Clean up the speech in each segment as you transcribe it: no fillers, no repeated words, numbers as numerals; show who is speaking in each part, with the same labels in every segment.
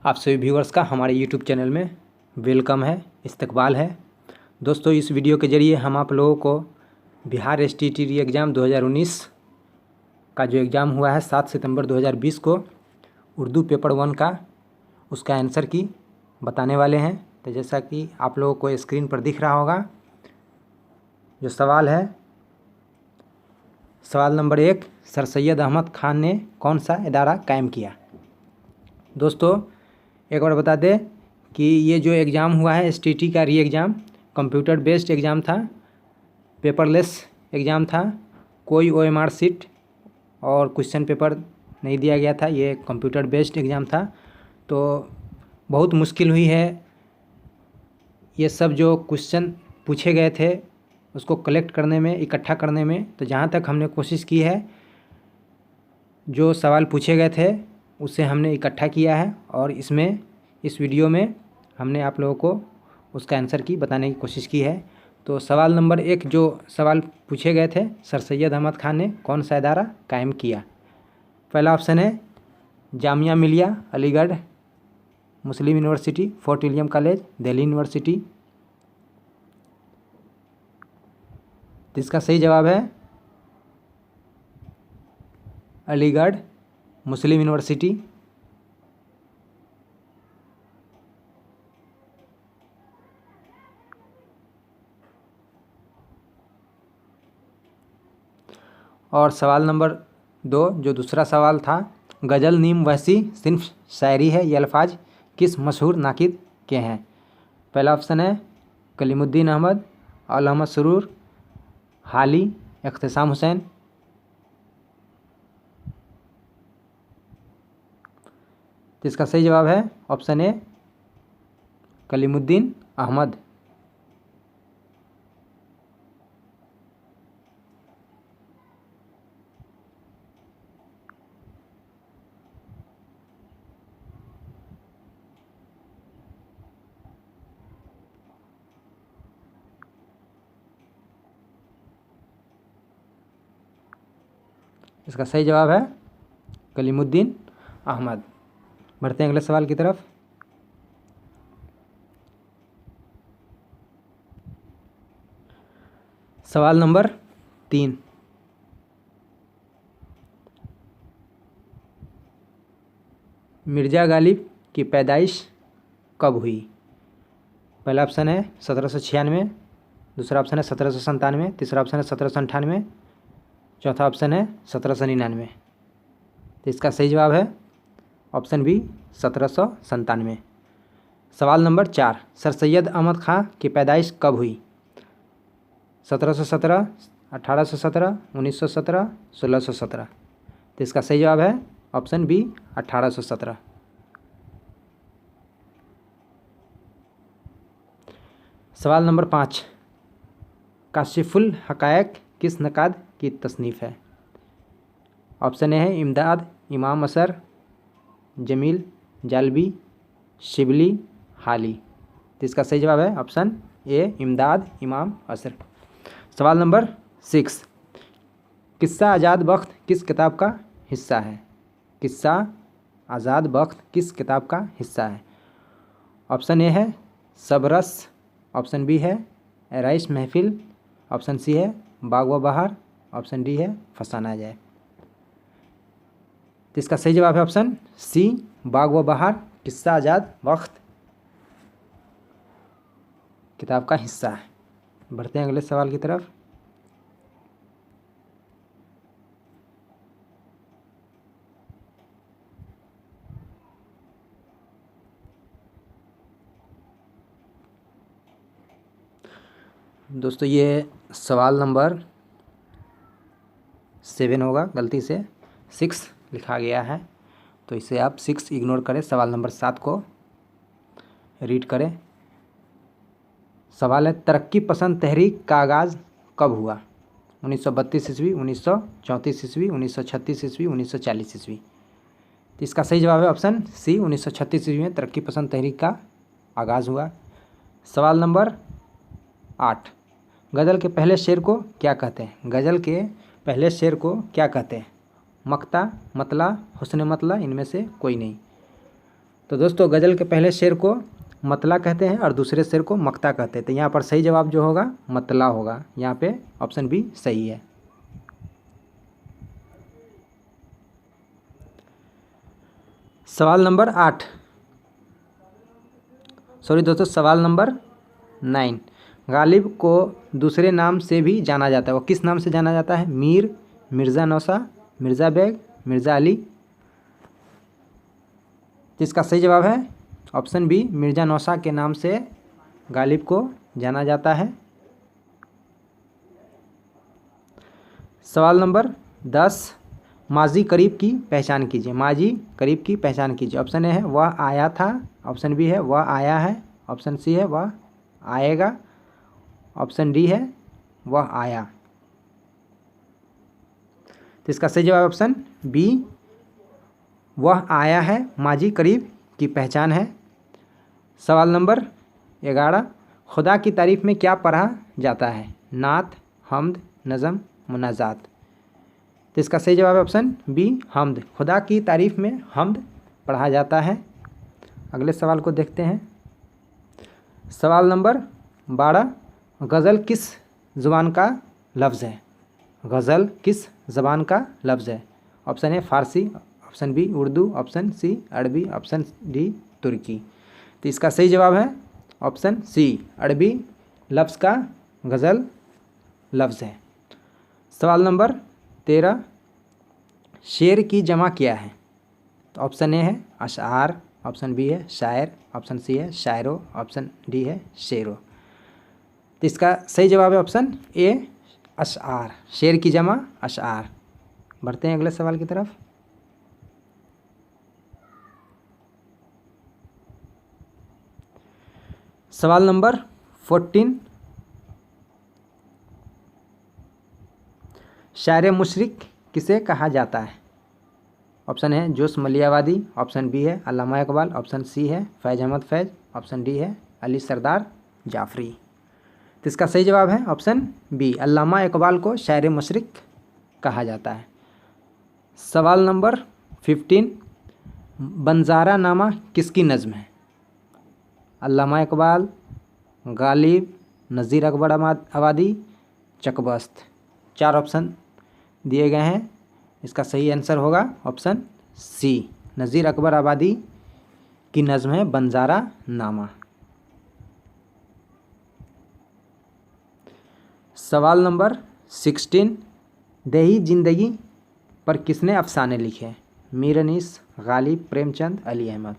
Speaker 1: आप सभी व्यूअर्स का हमारे यूट्यूब चैनल में वेलकम है, इस्तकबाल है। दोस्तों, इस वीडियो के ज़रिए हम आप लोगों को बिहार STT एग्ज़ाम 2019 का जो एग्ज़ाम हुआ है 7 सितंबर 2020 को उर्दू पेपर 1 का उसका आंसर की बताने वाले हैं। तो जैसा कि आप लोगों को स्क्रीन पर दिख रहा होगा, जो सवाल है, सवाल नंबर 1, सर सैयद अहमद खान ने कौन सा इदारा कायम किया। दोस्तों, एक बार बता दें कि ये जो एग्ज़ाम हुआ है STT का एग्ज़ाम कंप्यूटर बेस्ड एग्ज़ाम था, पेपरलेस एग्ज़ाम था। कोई OMR सीट और क्वेश्चन पेपर नहीं दिया गया था। ये कंप्यूटर बेस्ड एग्ज़ाम था। तो बहुत मुश्किल हुई है ये सब जो क्वेश्चन पूछे गए थे उसको कलेक्ट करने में, इकट्ठा करने में। तो जहाँ तक हमने कोशिश की है, जो सवाल पूछे गए थे उसे हमने इकट्ठा किया है और इस वीडियो में हमने आप लोगों को उसका आंसर की बताने की कोशिश की है। तो सवाल नंबर 1 जो सवाल पूछे गए थे, सर सैयद अहमद खान ने कौन सा इदारा कायम किया। पहला ऑप्शन है Jamia Millia Aligarh Muslim University, Fort William College, Delhi University. तो इसका सही जवाब है अलीगढ़ मुस्लिम यूनिवर्सिटी। और सवाल नंबर 2 जो दूसरा सवाल था, गज़ल नीम वहसी सिर्फ शायरी है, ये अल्फाज किस मशहूर नाकिद के हैं। पहला ऑप्शन है कलीमुद्दीन अहमद, अहमद सरूर, हाली, इख्तिसाम हुसैन। तो इसका सही जवाब है ऑप्शन ए कलीमुद्दीन अहमद। इसका सही जवाब है कलीमुद्दीन अहमद। बढ़ते हैं अगले सवाल की तरफ। सवाल नंबर 3, मिर्ज़ा गालिब की पैदाइश कब हुई। पहला ऑप्शन है 1796, दूसरा ऑप्शन है 1797, तीसरा ऑप्शन है 1798, चौथा ऑप्शन है 1799। तो इसका सही जवाब है ऑप्शन बी 1797। सवाल नंबर 4, सर सैयद अहमद खां की पैदाइश कब हुई। 1717, 1817, 1917, 1617। तो इसका सही जवाब है ऑप्शन बी 1817। सवाल नंबर 5, काशिफुल हकायक किस नकाद की तसनीफ़ है। ऑप्शन ए है इमदाद इमाम असर, जमील जालबी, शिबली, हाली। तो इसका सही जवाब है ऑप्शन ए इमदाद इमाम असर। सवाल नंबर 6, किस्सा आज़ाद बख्त किस किताब का हिस्सा है। किस्सा आज़ाद बख्त किस किताब का हिस्सा है। ऑप्शन ए है सबरस, ऑप्शन बी है एराइश महफिल, ऑप्शन सी है बाग व बहार, ऑप्शन डी है फसाना जाए। तो इसका सही जवाब है ऑप्शन सी बाग व बहार किस्सा आज़ाद वक्त किताब का हिस्सा है। बढ़ते हैं अगले सवाल की तरफ। दोस्तों, ये सवाल नंबर 7 होगा, गलती से 6 लिखा गया है, तो इसे आप 6 इग्नोर करें। सवाल नंबर 7 को रीड करें। सवाल है तरक्की पसंद तहरीक का आगाज़ कब हुआ। 1932 ईस्वी, 1934 ईस्वी, 1936 ईस्वी, 1940 ईस्वी। तो इसका सही जवाब है ऑप्शन सी 1936 ईस्वी में तरक्की पसंद तहरीक का आगाज़ हुआ। सवाल नंबर 8, गज़ल के पहले शेर को क्या कहते हैं। गज़ल के पहले शेर को क्या कहते हैं। मक्ता, मतला, हुस्न मतला, इनमें से कोई नहीं। तो दोस्तों गज़ल के पहले शेर को मतला कहते हैं और दूसरे शेर को मक्ता कहते हैं। तो यहाँ पर सही जवाब जो होगा मतला होगा। यहाँ पे ऑप्शन बी सही है। सवाल नंबर 8, सॉरी दोस्तों, सवाल नंबर 9। गालिब को दूसरे नाम से भी जाना जाता है, वो किस नाम से जाना जाता है? मीर, मिर्ज़ा नौसा, मिर्ज़ा बेग, मिर्ज़ा अली। जिसका सही जवाब है ऑप्शन बी, मिर्ज़ा नौसा के नाम से गालिब को जाना जाता है। सवाल नंबर 10, माजी करीब की पहचान कीजिए। माजी करीब की पहचान कीजिए। ऑप्शन ए है वह आया था, ऑप्शन बी है वह आया है, ऑप्शन सी है वह आएगा, ऑप्शन डी है वह आया। तो इसका सही जवाब ऑप्शन बी, वह आया है, माजी करीब की पहचान है। सवाल नंबर 11, खुदा की तारीफ़ में क्या पढ़ा जाता है? नात, हम्द, नज़म, मुनाजात। तो इसका सही जवाब है ऑप्शन बी, हम्द। खुदा की तारीफ़ में हम्द पढ़ा जाता है। अगले सवाल को देखते हैं। सवाल नंबर 12, गज़ल किस ज़ुबान का लफ्ज़ है? गज़ल किस ज़बान का लफ्ज़ है? Option A Farsi, option B Urdu, option C Arabi, option D तुर्की। तो इसका सही जवाब है ऑप्शन सी, अरबी लफ्ज़ का गज़ल लफ्ज़ है। सवाल नंबर 13, शेर की जमा क्या है? तो ऑप्शन ए है अशआर, ऑप्शन बी है शायर, ऑप्शन सी है शायरो, ऑप्शन डी है शेरो। तो इसका सही जवाब है ऑप्शन ए अशआर, शेर की जमा अशआर। बढ़ते हैं अगले सवाल की तरफ। सवाल नंबर 14, शायर मुशरिक किसे कहा जाता है? ऑप्शन है जोश मलियावादी, ऑप्शन बी है अल्लामा इकबाल, ऑप्शन सी है फैज़ अहमद फैज़, ऑप्शन डी है अली सरदार जाफरी। तो इसका सही जवाब है ऑप्शन बी, अल्लामा इकबाल को शायर मुशरिक कहा जाता है। सवाल नंबर 15, बंजारा नामा किसकी नज़्म है? अल्लामा इकबाल, गालिब, नज़ीर अकबर आबादी, चकबस्त। 4 ऑप्शन दिए गए हैं। इसका सही आंसर होगा ऑप्शन सी, नज़ीर अकबर आबादी की नज़्म है बंजारा नामा। सवाल नंबर 16, दही जिंदगी पर किसने अफसाने लिखे? मीर अनीस, गालिब, प्रेमचंद, अली अहमद।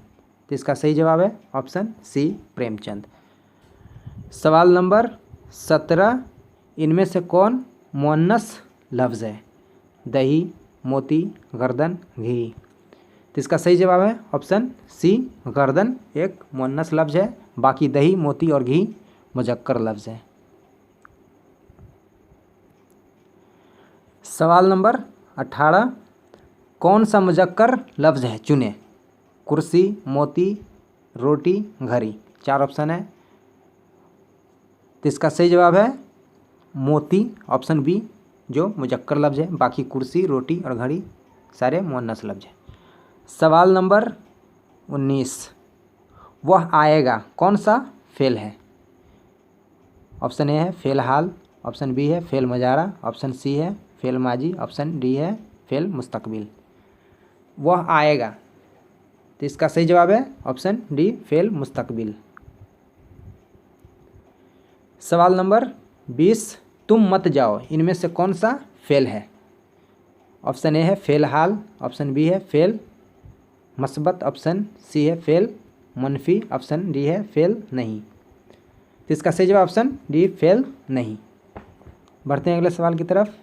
Speaker 1: तो इसका सही जवाब है ऑप्शन सी, प्रेमचंद। सवाल नंबर 17, इनमें से कौन मुअन्नस लफ्ज़ है? दही, मोती, गर्दन, घी। तो इसका सही जवाब है ऑप्शन सी, गर्दन एक मुअन्नस लफ्ज़ है, बाकी दही, मोती और घी मुज़क्कर लफ्ज़ है। सवाल नंबर 18, कौन सा मुज़क्कर लफ्ज़ है? चुने। कुर्सी, मोती, रोटी, घड़ी। 4 ऑप्शन है। तो इसका सही जवाब है मोती, ऑप्शन बी, जो मुज़क्कर लफ्ज़ है, बाकी कुर्सी, रोटी और घड़ी सारे मुअन्नस लफ्ज़ हैं। सवाल नंबर 19, वह आएगा कौन सा फ़ेल है? ऑप्शन ए है फ़ेल हाल, ऑप्शन बी है फ़ेल मुजारा, ऑप्शन सी है फ़ेल माजी, ऑप्शन डी है फ़ेल मुस्तकबिल। वह आएगा, तो इसका सही जवाब है ऑप्शन डी, फ़ेल मुस्तकबिल। सवाल नंबर 20, तुम मत जाओ, इनमें से कौन सा फ़ेल है? ऑप्शन ए है फ़ेल हाल, ऑप्शन बी है फ़ेल मस्बत, ऑप्शन सी है फ़ेल मनफी, ऑप्शन डी है फ़ेल नहीं। तो इसका सही जवाब ऑप्शन डी, फ़ेल नहीं। बढ़ते हैं अगले सवाल की तरफ।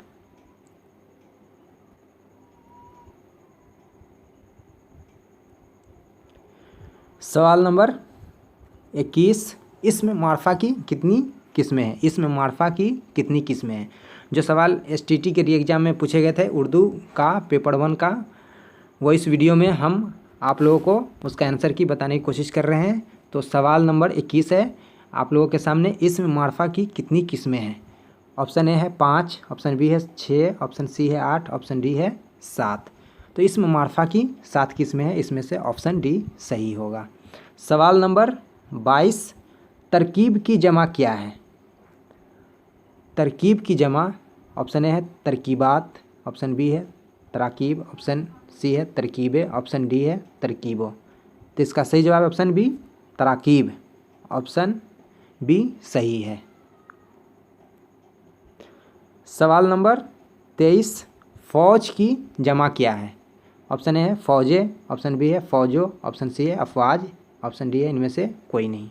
Speaker 1: सवाल नंबर 21, इसम मारफा की कितनी किस्में हैं? इसम मारफा की कितनी किस्में हैं? जो सवाल STT के री एग्ज़ाम में पूछे गए थे उर्दू का पेपर 1 का, वो इस वीडियो में हम आप लोगों को उसका आंसर की बताने की कोशिश कर रहे हैं। तो सवाल नंबर 21 है आप लोगों के सामने, इसम मारफा की कितनी किस्में हैं? ऑप्शन ए है 5, ऑप्शन बी है 6, ऑप्शन सी है 8, ऑप्शन डी है 7। तो इसम मार्फा की 7 किस्में हैं, इसमें से ऑप्शन डी सही होगा। सवाल नंबर 22, तरकीब की जमा क्या है? तरकीब की जमा ऑप्शन ए है तरकीबात, ऑप्शन बी है तराकीब, ऑप्शन सी है तरकीबें, ऑप्शन डी है तरकीबों। तो इसका सही जवाब है ऑप्शन बी तराकीब, ऑप्शन बी सही है। सवाल नंबर 23, फौज की जमा क्या है? ऑप्शन ए है फौजे, ऑप्शन बी है फौजो, ऑप्शन सी है अफवाज, ऑप्शन डी है इनमें से कोई नहीं।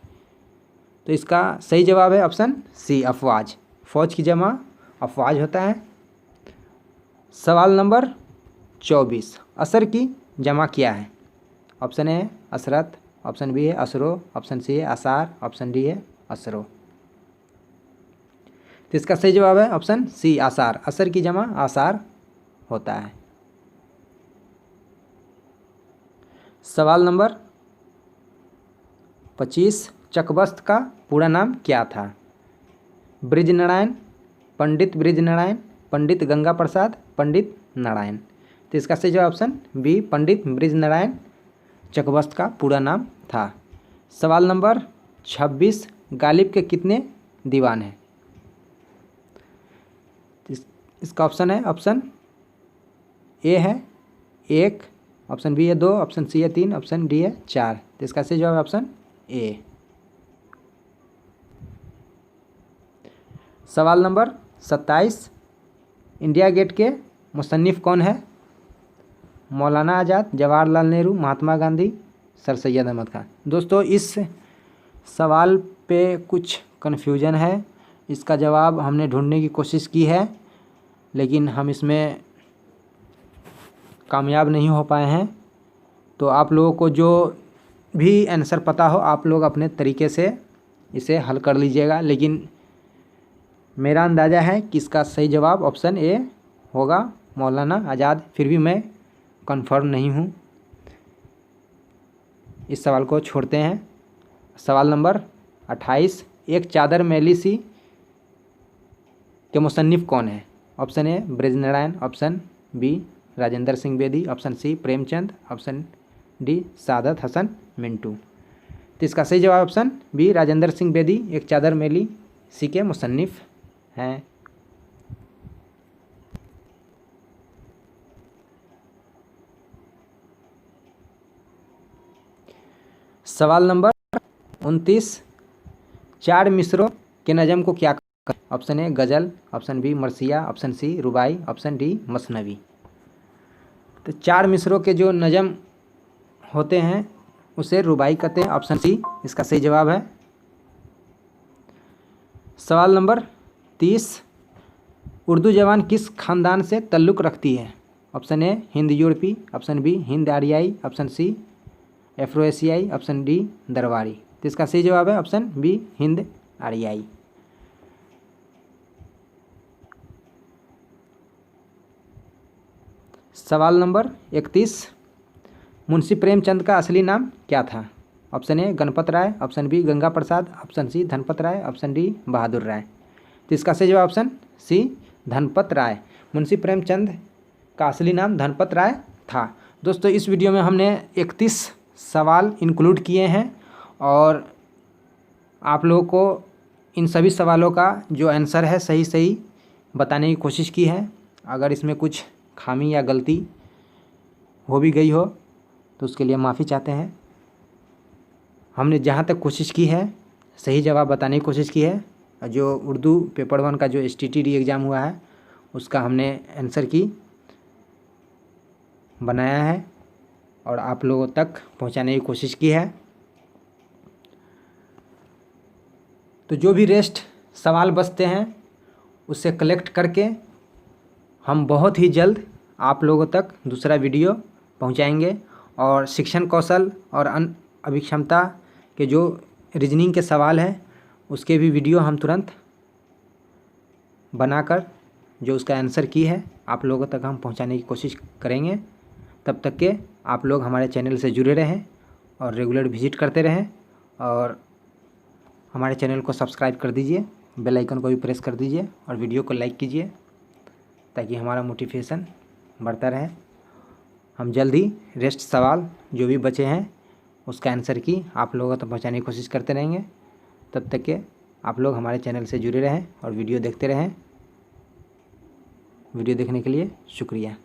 Speaker 1: तो इसका सही जवाब है ऑप्शन सी अफवाज। फौज की जमा अफवाज होता है। सवाल नंबर 24, असर की जमा क्या है? ऑप्शन ए है असरत, ऑप्शन बी है असरो, ऑप्शन सी है आसार, ऑप्शन डी है असरो। तो इसका सही जवाब है ऑप्शन सी आसार। असर की जमा आसार होता है। सवाल नंबर 25, चकबस्त का पूरा नाम क्या था? बृजनारायण, पंडित बृजनारायण, पंडित गंगा प्रसाद, पंडित नारायण। तो इसका सही जवाब ऑप्शन बी पंडित बृजनारायण चकबस्त का पूरा नाम था। सवाल नंबर 26, गालिब के कितने दीवान हैं? इसका ऑप्शन है ऑप्शन ए है 1, ऑप्शन बी है 2, ऑप्शन सी है 3, ऑप्शन डी है 4। तो इसका सही जवाब है ऑप्शन ए। सवाल नंबर 27, इंडिया गेट के मुसन्निफ कौन है? मौलाना आज़ाद, जवाहरलाल नेहरू, महात्मा गांधी, सर सैयद अहमद खान। दोस्तों इस सवाल पे कुछ कन्फ्यूजन है, इसका जवाब हमने ढूंढने की कोशिश की है लेकिन हम इसमें कामयाब नहीं हो पाए हैं। तो आप लोगों को जो भी आंसर पता हो आप लोग अपने तरीके से इसे हल कर लीजिएगा, लेकिन मेरा अंदाज़ा है कि इसका सही जवाब ऑप्शन ए होगा मौलाना आज़ाद। फिर भी मैं कन्फर्म नहीं हूँ। इस सवाल को छोड़ते हैं। सवाल नंबर 28, एक चादर मैली सी के मुसन्निफ कौन है? Option A Brijnarayan, option B Rajendra Singh Bedi, option C Premchand, option D Saadat Hasan Manto. तो इसका सही जवाब ऑप्शन बी राजेंद्र सिंह बेदी एक चादर मैली सी के मुसन्निफ हैं। सवाल नंबर 29, 4 मिसरों के नज़म को क्या कहते हैं? ऑप्शन ए गज़ल, ऑप्शन बी मरसिया, ऑप्शन सी रुबाई, ऑप्शन डी मसनवी। तो 4 मिसरों के जो नज़म होते हैं उसे रुबाई कहते हैं, ऑप्शन सी इसका सही जवाब है। सवाल नंबर 30, उर्दू ज़बान किस ख़ानदान से ताल्लुक़ रखती है? ऑप्शन ए हिंद यूरोपी, ऑप्शन बी हिंद आर्याई, ऑप्शन सी एफ्रो एशियाई, ऑप्शन डी दरबारी। तो इसका सही जवाब है ऑप्शन बी हिंद आर्याई। सवाल नंबर 31, मुंशी प्रेमचंद का असली नाम क्या था? Option A Ganpat Rai, option B Ganga Prasad, option C Dhanpat Rai, option D Bahadur Rai. तो इसका सही जवाब ऑप्शन सी धनपत राय। मुंशी प्रेमचंद का असली नाम धनपत राय था। दोस्तों इस वीडियो में हमने 31 सवाल इंक्लूड किए हैं और आप लोगों को इन सभी सवालों का जो आंसर है सही सही बताने की कोशिश की है। अगर इसमें कुछ खामी या गलती हो भी गई हो तो उसके लिए माफ़ी चाहते हैं। हमने जहाँ तक कोशिश की है सही जवाब बताने की कोशिश की है। जो उर्दू पेपर 1 का जो STT एग्ज़ाम हुआ है उसका हमने आंसर की बनाया है और आप लोगों तक पहुंचाने की कोशिश की है। तो जो भी रेस्ट सवाल बचते हैं उससे कलेक्ट करके हम बहुत ही जल्द आप लोगों तक दूसरा वीडियो पहुंचाएंगे और शिक्षण कौशल और अभिक्षमता के जो रीजनिंग के सवाल हैं उसके भी वीडियो हम तुरंत बनाकर जो उसका आंसर की है आप लोगों तक हम पहुंचाने की कोशिश करेंगे। तब तक के आप लोग हमारे चैनल से जुड़े रहें और रेगुलर विजिट करते रहें और हमारे चैनल को सब्सक्राइब कर दीजिए, बेल आइकन को भी प्रेस कर दीजिए और वीडियो को लाइक कीजिए ताकि हमारा मोटिवेशन बढ़ता रहे। हम जल्द ही रेस्ट सवाल जो भी बचे हैं उसका आंसर की आप लोगों तक पहुंचाने की कोशिश करते रहेंगे। तब तक के आप लोग हमारे चैनल से जुड़े रहें और वीडियो देखते रहें। वीडियो देखने के लिए शुक्रिया।